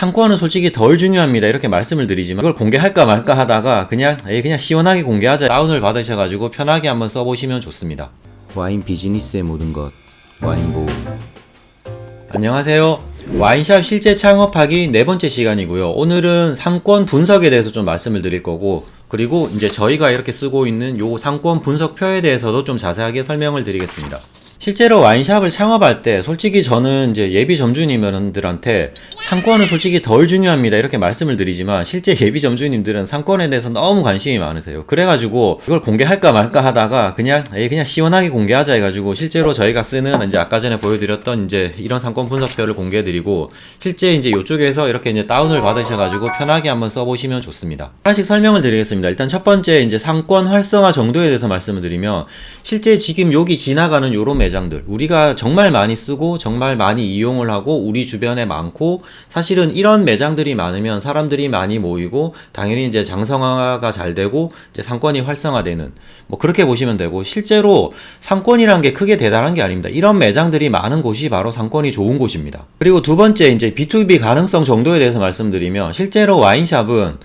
상권은 솔직히 덜 중요합니다 이렇게 말씀을 드리지만 이걸 공개할까 말까 하다가 그냥 시원하게 공개하자, 다운을 받으셔가지고 편하게 한번 써보시면 좋습니다. 와인 비즈니스의 모든 것, 와인보. 안녕하세요. 와인샵 실제 창업하기 네 번째 시간이고요. 오늘은 상권 분석에 대해서 좀 말씀을 드릴 거고, 그리고 이제 저희가 이렇게 쓰고 있는 요 상권 분석표에 대해서도 좀 자세하게 설명을 드리겠습니다. 실제로 와인샵을 창업할 때 솔직히 저는 이제 예비 점주님들한테 상권은 솔직히 덜 중요합니다 이렇게 말씀을 드리지만, 실제 예비 점주님들은 상권에 대해서 너무 관심이 많으세요. 그래가지고 이걸 공개할까 말까 하다가 그냥 시원하게 공개하자 해가지고 실제로 저희가 쓰는 이제 아까 전에 보여드렸던 이제 이런 상권 분석표를 공개해드리고, 실제 이제 이쪽에서 이렇게 이제 다운을 받으셔가지고 편하게 한번 써보시면 좋습니다. 하나씩 설명을 드리겠습니다. 일단 첫 번째 이제 상권 활성화 정도에 대해서 말씀을 드리면, 실제 지금 여기 지나가는 요런 매장들 우리가 정말 많이 쓰고 정말 많이 이용을 하고 우리 주변에 많고, 사실은 이런 매장들이 많으면 사람들이 많이 모이고 당연히 이제 장성화가 잘 되고 이제 상권이 활성화되는, 뭐 그렇게 보시면 되고, 실제로 상권이란 게 크게 대단한 게 아닙니다. 이런 매장들이 많은 곳이 바로 상권이 좋은 곳입니다. 그리고 두 번째 이제 B2B 가능성 정도에 대해서 말씀드리면, 실제로 와인샵은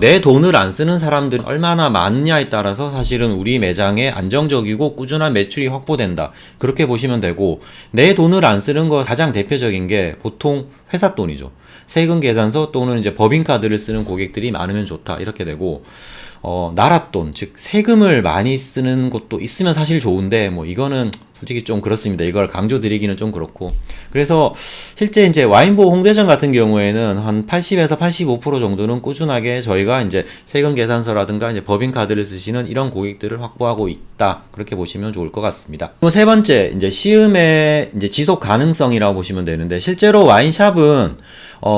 내 돈을 안 쓰는 사람들이 얼마나 많냐에 따라서 사실은 우리 매장에 안정적이고 꾸준한 매출이 확보된다 그렇게 보시면 되고, 내 돈을 안 쓰는 거 가장 대표적인 게 보통 회사 돈이죠. 세금 계산서 또는 이제 법인카드를 쓰는 고객들이 많으면 좋다 이렇게 되고, 나랏돈, 즉 세금을 많이 쓰는 곳도 있으면 사실 좋은데, 뭐 이거는 솔직히 좀 그렇습니다. 이걸 강조드리기는 좀 그렇고. 그래서 실제 이제 와인보 홍대점 같은 경우에는 한 80에서 85% 정도는 꾸준하게 저희가 이제 세금 계산서라든가 이제 법인카드를 쓰시는 이런 고객들을 확보하고 있다 그렇게 보시면 좋을 것 같습니다. 그리고 세 번째 이제 시음의 이제 지속 가능성이라고 보시면 되는데, 실제로 와인샵은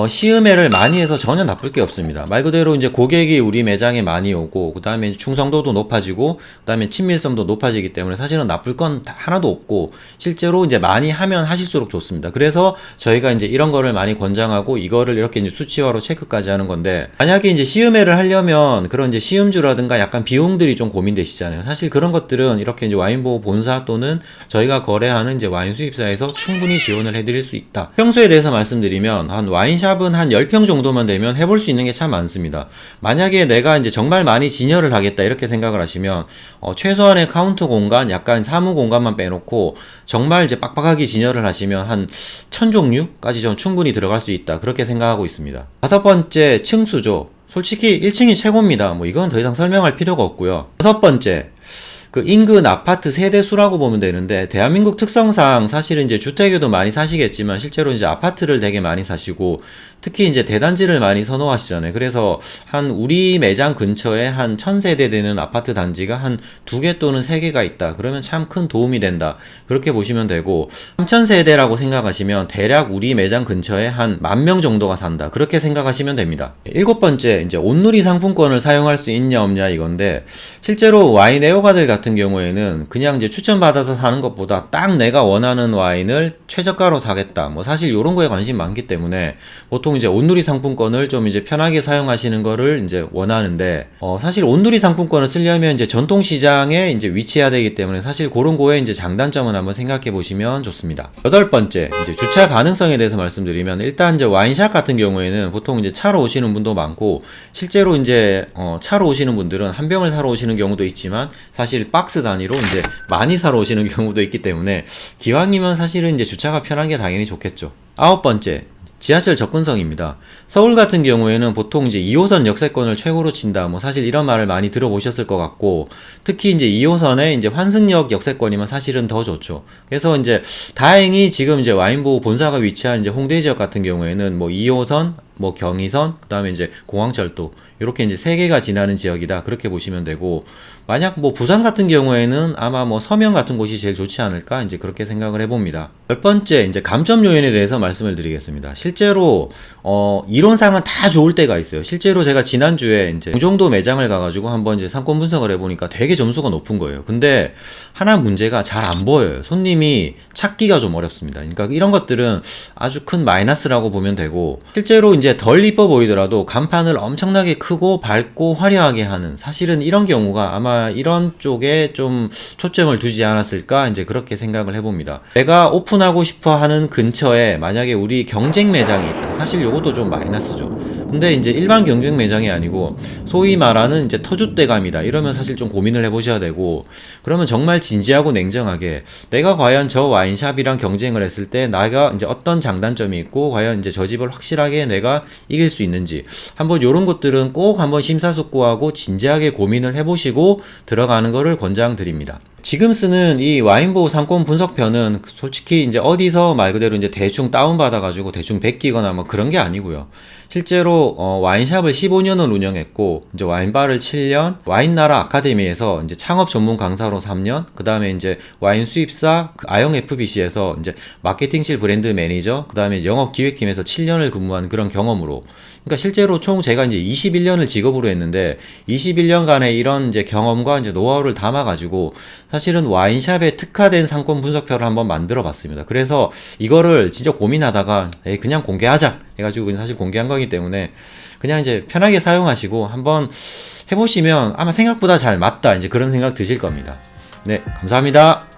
시음회를 많이 해서 전혀 나쁠 게 없습니다. 말 그대로 이제 고객이 우리 매장에 많이 오고, 그 다음에 충성도도 높아지고, 그 다음에 친밀성도 높아지기 때문에 사실은 나쁠 건 하나도 없고, 실제로 이제 많이 하면 하실수록 좋습니다. 그래서 저희가 이제 이런 거를 많이 권장하고 이거를 이렇게 이제 수치화로 체크까지 하는 건데, 만약에 이제 시음회를 하려면 그런 이제 시음주라든가 약간 비용들이 좀 고민되시잖아요. 사실 그런 것들은 이렇게 이제 와인보호 본사 또는 저희가 거래하는 이제 와인 수입사에서 충분히 지원을 해드릴 수 있다. 평소에 대해서 말씀드리면 한 와인샵은 한 10평 정도만 되면 해볼 수 있는 게 참 많습니다. 만약에 내가 이제 정말 많이 진열을 하겠다 이렇게 생각을 하시면 최소한의 카운터 공간, 약간 사무 공간만 빼놓고 정말 이제 빡빡하게 진열을 하시면 한 1000종류까지 좀 충분히 들어갈 수 있다 그렇게 생각하고 있습니다. 다섯 번째, 층수죠. 솔직히 1층이 최고입니다. 뭐 이건 더 이상 설명할 필요가 없고요. 여섯 번째, 그 인근 아파트 세대수라고 보면 되는데, 대한민국 특성상 사실은 이제 주택에도 많이 사시겠지만 실제로 이제 아파트를 되게 많이 사시고, 특히 이제 대단지를 많이 선호하시잖아요. 그래서 한 우리 매장 근처에 한 1000세대 되는 아파트 단지가 한 2개 또는 3개가 있다 그러면 참 큰 도움이 된다 그렇게 보시면 되고, 3000세대라고 생각하시면 대략 우리 매장 근처에 한 10,000명 정도가 산다 그렇게 생각하시면 됩니다. 일곱 번째, 이제 온누리 상품권을 사용할 수 있냐 없냐 이건데, 실제로 와인 애호가들 같은 경우에는 그냥 이제 추천받아서 사는 것보다 딱 내가 원하는 와인을 최저가로 사겠다, 뭐 사실 이런 거에 관심 많기 때문에 보통 이제 온누리 상품권을 좀 이제 편하게 사용하시는 거를 이제 원하는데, 사실 온누리 상품권을 쓰려면 이제 전통시장에 이제 위치해야 되기 때문에 사실 그런 거에 이제 장단점은 한번 생각해 보시면 좋습니다. 여덟 번째, 이제 주차 가능성에 대해서 말씀드리면, 일단 이제 와인샵 같은 경우에는 보통 이제 차로 오시는 분도 많고, 실제로 이제 차로 오시는 분들은 한 병을 사러 오시는 경우도 있지만 사실 박스 단위로 이제 많이 사러 오시는 경우도 있기 때문에 기왕이면 사실은 이제 주차가 편한 게 당연히 좋겠죠. 아홉 번째, 지하철 접근성입니다. 서울 같은 경우에는 보통 이제 2호선 역세권을 최고로 친다, 뭐 사실 이런 말을 많이 들어보셨을 것 같고, 특히 이제 2호선에 이제 환승역 역세권이면 사실은 더 좋죠. 그래서 이제 다행히 지금 이제 와인보호 본사가 위치한 이제 홍대 지역 같은 경우에는 뭐 2호선, 뭐 경의선, 그 다음에 이제 공항철도 이렇게 이제 3개가 지나는 지역이다 그렇게 보시면 되고, 만약 뭐 부산 같은 경우에는 아마 뭐 서면 같은 곳이 제일 좋지 않을까 이제 그렇게 생각을 해봅니다. 열 번째, 이제 감점 요인에 대해서 말씀을 드리겠습니다. 실제로 이론상은 다 좋을 때가 있어요. 실제로 제가 지난주에 이제 공정도 매장을 가가지고 한번 이제 상권 분석을 해보니까 되게 점수가 높은 거예요. 근데 하나 문제가 잘 안 보여요. 손님이 찾기가 좀 어렵습니다. 그러니까 이런 것들은 아주 큰 마이너스라고 보면 되고, 실제로 이제 덜 이뻐 보이더라도 간판을 엄청나게 크고 밝고 화려하게 하는, 사실은 이런 경우가 아마 이런 쪽에 좀 초점을 두지 않았을까, 이제 그렇게 생각을 해봅니다. 내가 오픈하고 싶어 하는 근처에 만약에 우리 경쟁 매장이 있다. 사실 요것도 좀 마이너스죠. 근데 이제 일반 경쟁 매장이 아니고 소위 말하는 이제 터줏대감이다, 이러면 사실 좀 고민을 해보셔야 되고, 그러면 정말 진지하고 냉정하게 내가 과연 저 와인샵이랑 경쟁을 했을 때 나가 이제 어떤 장단점이 있고, 과연 이제 저 집을 확실하게 내가 이길 수 있는지, 한번 요런 것들은 꼭 한번 심사숙고하고 진지하게 고민을 해보시고 들어가는 거를 권장드립니다. 지금 쓰는 이 와인보호 상권 분석편은 솔직히 이제 어디서 말 그대로 이제 대충 다운받아가지고 대충 베끼거나 뭐 그런 게 아니고요. 실제로 와인샵을 15년을 운영했고, 이제 와인바를 7년, 와인나라 아카데미에서 이제 창업 전문 강사로 3년, 그 다음에 이제 와인 수입사 아영 FBC에서 이제 마케팅실 브랜드 매니저, 그 다음에 영업 기획팀에서 7년을 근무한 그런 경험으로, 그러니까 실제로 총 제가 이제 21년을 직업으로 했는데 21년간의 이런 이제 경험과 이제 노하우를 담아가지고 사실은 와인샵에 특화된 상권 분석표를 한번 만들어 봤습니다. 그래서 이거를 진짜 고민하다가 그냥 공개하자 해가지고 사실 공개한 거기 때문에 그냥 이제 편하게 사용하시고 한번 해보시면 아마 생각보다 잘 맞다, 이제 그런 생각 드실 겁니다. 네, 감사합니다.